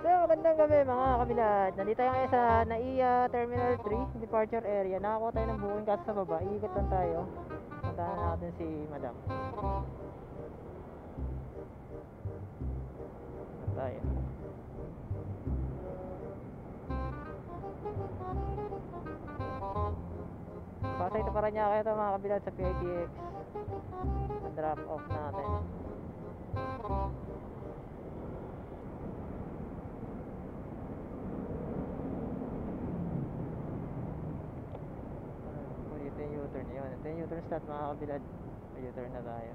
Magandang gabi mga kabilad. Nandito tayo ngayon sa NAIA Terminal 3 departure area. Nakakuha tayo ng booking kaso sa baba. Iikot lang tayo. Puntahan natin si Madam. Tayo. Pasay ito para niya kaya ito mga kabilad sa PITX. Drop off natin. Ito yung U-turn yun. Ito yung U-turn start mga kabilad. U-turn na tayo.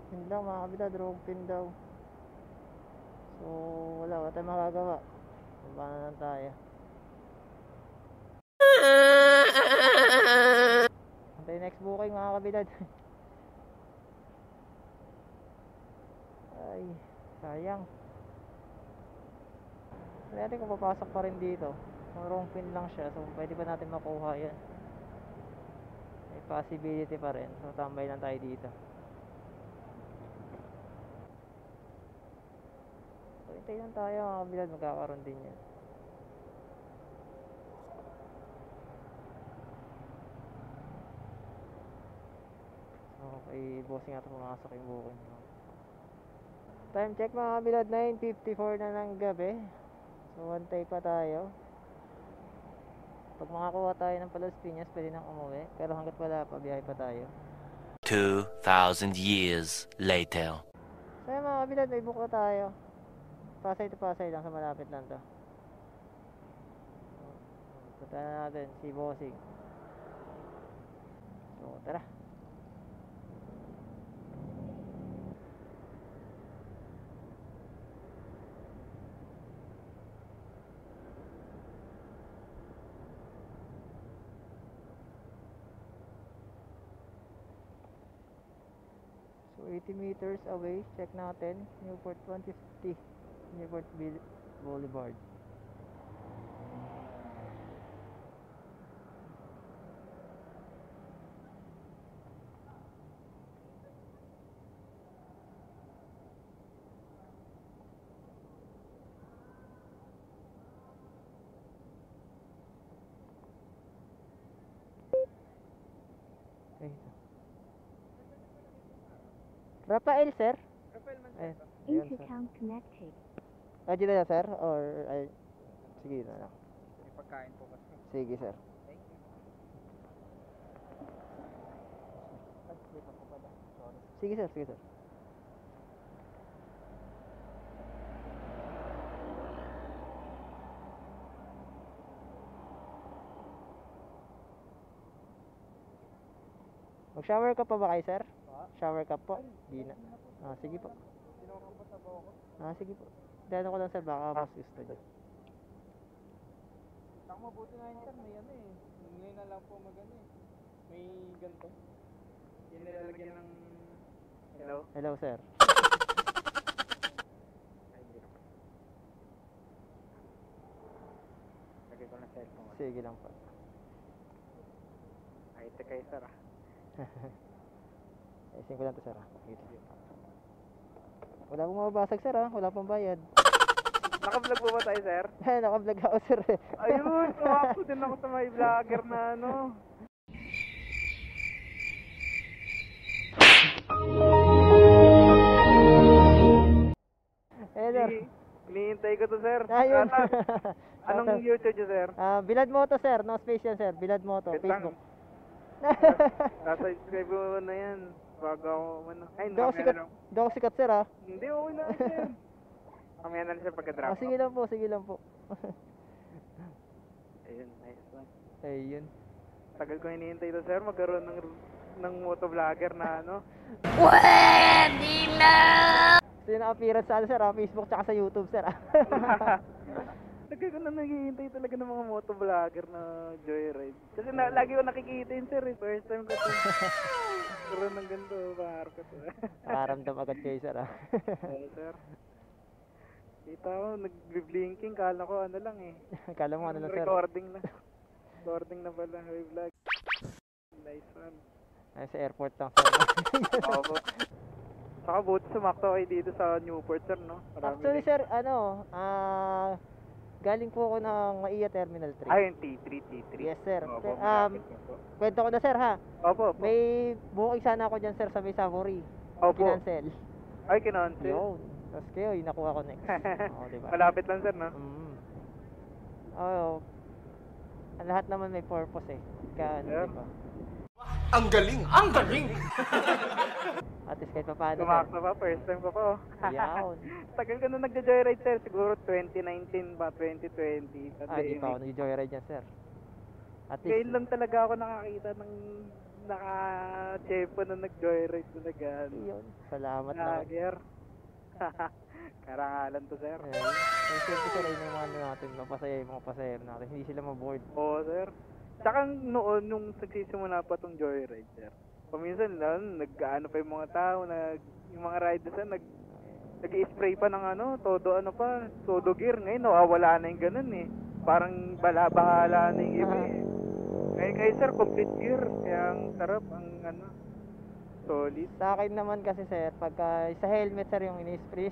Yun lang mga kabilad, wrong pin daw. So wala tayong magagawa. Paano lang tayo. Antay next booking mga kabilad. Ay, sayang. Hindi natin kung papasok pa rin dito. Kung wrong pin lang siya, so pwede pa natin makuha yan. May possibility pa rin. So tambay lang tayo dito. So hintay lang tayo mga kabilad, magkakaroon din yan. Okay, bossing natin pumasok yung booking. Time check mga kabilad, 9:54 na ng gabi. So antay pa tayo. Pag makakuha tayo ng Palos Piñas, pwede nang umuwi. Pero hanggat wala pa, biyahe pa tayo. 2,000 years later. So yun mga kabilad, may book na tayo. Pasay to Pasay lang, sa malapit lang to. Punta na natin si bossing. So tara. So 80 meters away, check natin, Newport 150, Newport Boulevard. Okay. Rafael, sir? Rafael man, sir. Intercom connected. Dito na, sir? Or, ay, sige na lang. May pagkain po kasi. Sige, sir. Thank you. Sige, sir. Sige, sir. Mag-shower ka pa ba kayo, sir? Shower ka po? Di na. Ah, sige po. Ah, sige po. Dano ko lang, sir, baka mas gusto niyo. Ang mabuti nga yun, sir, may ano eh. Ngayon na lang po magano eh. May ganito. Yan nilalagyan ng... Hello? Hello, sir. Ay, hindi na. Lagay ko na cellphone. Sige lang po. Ay, ito kayo, sir ah. Ayusin ko lang to, sir. Wala pong mababasag, sir, ha? Wala pong bayad. Naka-vlog po ba tayo, sir? Naka-vlog ako, sir. Ayun, tuwako din ako sa may vlogger na ano. Eh, sir. Hinihintay ko to, sir. Ayun. Anong YouTube nyo, sir? Bilad Moto, sir. No space yan, sir. Bilad Moto. Wait lang. Facebook. Subscribe mo na yan. Bago ako ano. Ay, Di ako sikat, di ako sikat, sir, ha? Hindi, okay na yan. Kamaya na lang siya pagka-drop. Sige lang po, sige lang po. Ayun, nice one. Ayun. Tagal ko hinihintay to, sir. Magkaroon ng ng motovlogger na ano. So yun ang appearance sa ano, sir, Facebook tsaka sa YouTube, sir. Lagi ko na naghihintay talaga ng mga motovlogger na joyride. Kasi lagi ko nakikita yun, sir. First time ko ito. Karoon ng ganito, pangarap ko ito. Nakaramdam agad kayo, sir, Oo, sir. Kita ko, nag-blinking, kala ko ano lang eh. Kala mo ano na, sir. Recording na. Recording na pala, may vlog. Nice one. Ay, sa airport lang, sir. Oo po. Saka buti sumakto kayo dito sa Newport, sir, no? Actually, sir, galing po ako ng Maia Terminal 3. Ayun, T3. Yes, sir. Opo, Sir, malapit na po. kwento ko na, sir, ha? Opo. May booking sana ako dyan, sir, sa may Savory. Opo. Kinancel. Ay, kinancel. Yun. Tapos kayo, yung nakuha ko next. Oo, diba? Malapit lang, sir, no? Oo. Ang lahat naman may purpose eh. Kaya ano, Yeah. diba? Ang galing! Ang galing! At least kahit pa paano, Sumakto pa, first time ko po. Yawn. Tagal ka na nagja-joyride, sir. Siguro 2019 ba, 2020. Ay, di pa ako nag-joyride yan, sir. At least, Ngayon lang talaga ako nakakita ng naka-chepo na nag-joyride talaga. yun. Salamat naman. Lager. Karangalan to, sir. Siyempre sir, ayun yung mga ano natin, mapasaya yung mga pasahero natin. Hindi sila maboard. Oo, sir. Tsaka noon, nung nagsisimula pa tong joyride, sir. Paminsan lang, nag-ano pa yung mga tao, yung mga riders na nag-i-spray pa ng todo gear. Ngayon, nawawala na yung ganun eh. Parang bala-bahala na yung iba eh. Ngayon kayo, sir, complete gear. Kaya ang sarap, solid. Sa akin naman kasi sir, pagka sa helmet sir yung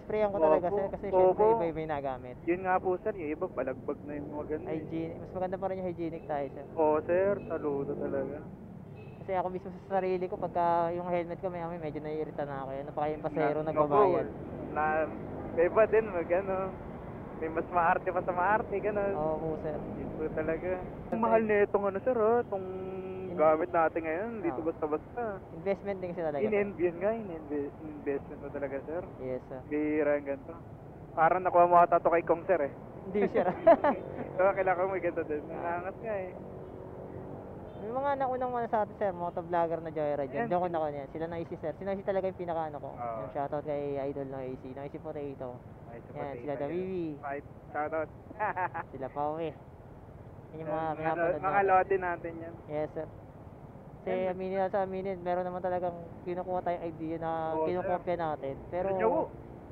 sprayan ko talaga Opo. sir kasi Opo. syempre iba-iba yung nagamit. Yun nga po, sir, yung iba palagbag na yung mga ganun. Hygienic, mas maganda pa rin yung hygienic tayo sir. Oo, sir, saludo talaga. Kasi ako mismo sa sarili ko, pagka yung helmet ko may medyo naiirita na ako. Ano pa kayong pasahero Na- nagbabayad? Na, iba din, may mas maarte pa sa maarte, gano'n. Oo po sir. Yun po talaga. Ang mahal na itong itong gamit natin ngayon, dito Oo. basta-basta. Investment din kasi talaga sir. In-envy nga, investment mo talaga, sir. Yes sir. Bihira yung ganito. Parang nakuha mo ata to kay Kong, sir, eh. Hindi sir. So, kailangan ko may ganito din. Nangangat nga, eh. May mga naunang mga sa atin sir, motovlogger na joyride Yan. yan. Diyan ko na yan. Sila na sir. Sila talaga yung pinakaano ko. Oo. Yung shoutout kay Idol ng AC. Ng AC Potato. Ay, Yan, sila Dawiwi. Right, shoutout. Sila Pauwi. Yan yung mga Mga pinapanood mga natin. lodi natin yan. Yes sir. Kasi aminin na sa aminin, meron naman talagang kinukuha tayong idea na Oo, kinukopya natin. Pero, Sila Jawo.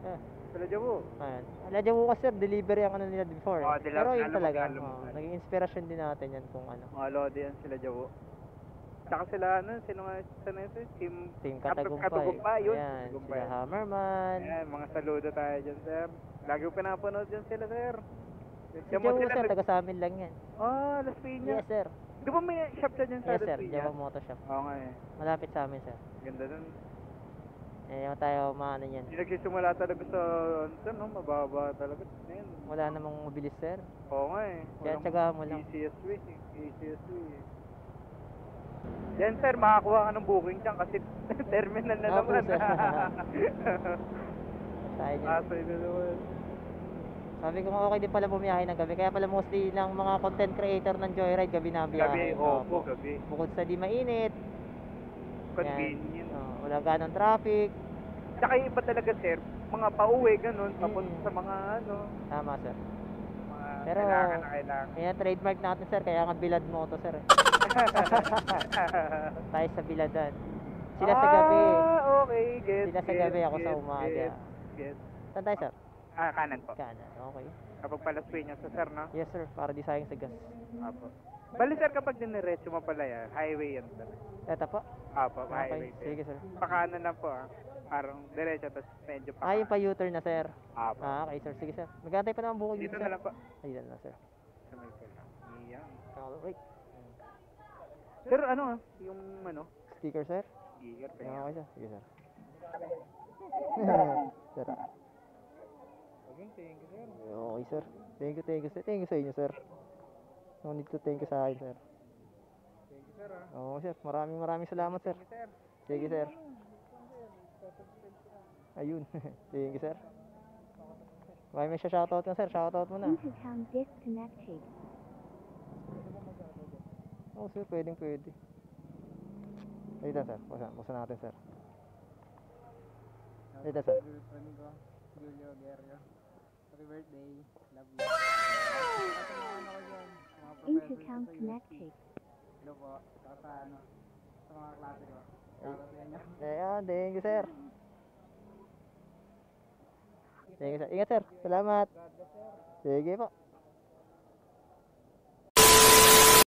eh, Sila Jawo. ayan. Alam mo kasi sir, delivery ang ano nila before. Oo, Pero yun alam mo, talaga, alam mo. naging inspiration din natin yan kung ano. Mga lodi yan, sila Jawo. Tsaka sila, sino nga, sana ito, Team Katagumpay, Katagumpay. yun. Ayan, Katagumpay. sila Hammerman. Ayan, mga saludo tayo dyan, sir. Lagi ko pinapanood dyan sila, sir. Si Diyan mo Jawo sila sir, taga sa amin lang yan. Las Piñas. Yes sir. Di ba may shop siya dyan sa Yes Las sir, Piñas? Jawo Moto Shop. Oo nga eh. Malapit sa amin sir. Ganda dun. Yung tayo maano yan. Hindi nagsisimula talaga sa, mababa talaga. Ngayon. Wala namang mabilis sir. Oo nga eh. Kaya Walang tsaga mo lang. ECSW. Yan sir, makakuha ka ng booking dyan kasi terminal na Opo, naman. sir. Tayo dyan. Aso na naman. Sabi ko nga okay din pala bumiyahe ng gabi. Kaya pala mostly ng mga content creator ng Joyride gabi na biyahe. Gabi, opo, gabi. Bukod sa di mainit. Convenient. Wala ganong traffic. Tsaka yung iba talaga sir, mga pauwi, ganun, papunta sa mga Tama sir. mga Pero, kailangan na kailangan. Kaya trademark natin sir. Kaya nga bilad mo to sir. Tayo sa biladan. Sila sa gabi. Okay, get. Sila sa gabi, ako sa umaga. Get. Saan tayo sir? Kanan po. Kanan. Okay. Kapag palas niya sa sir, no? Yes sir. Para di sayang sa gas. Apo. Bali sir, kapag diniretso mo pala yan, highway yan sir. Eto po. Apo, Okay. highway. Sige sir. Pakanan lang po Parang diretso, tapos medyo pa. Yung pa U-turn na sir. Apo. Okay sir. Sige sir. Magantay pa naman bukod Dito dito na sir. lang po. Ayun na sir. Sa may pala. Iyan. Alright. Sir, yung Sticker sir. gear pa Okay yan. sir. Sige sir. Sir. Okay, thank you sir. Okay sir. Thank you sir. Thank you sa inyo sir. No need to thank you sa akin sir. Thank you sir Oo sir. Maraming salamat sir. Sir. Sige sir. Ayun. Thank you sir. May shoutout na sir. Shoutout mo na. Bluetooth sound disconnected. Oo sir. Pwede. Dito sir, buksan natin sir. Dito sir. Girlfriend ko, Julio Guerrero. Happy birthday. Love you. Kasi mga ano ko dyan, mga professor ko Intercom sa UST. connected. Hello po. Saka sa ano, sa mga klase ko. Shoutout sa inyo. Thank you sir. Thank you sir. Ingat sir. Salamat. Sige po.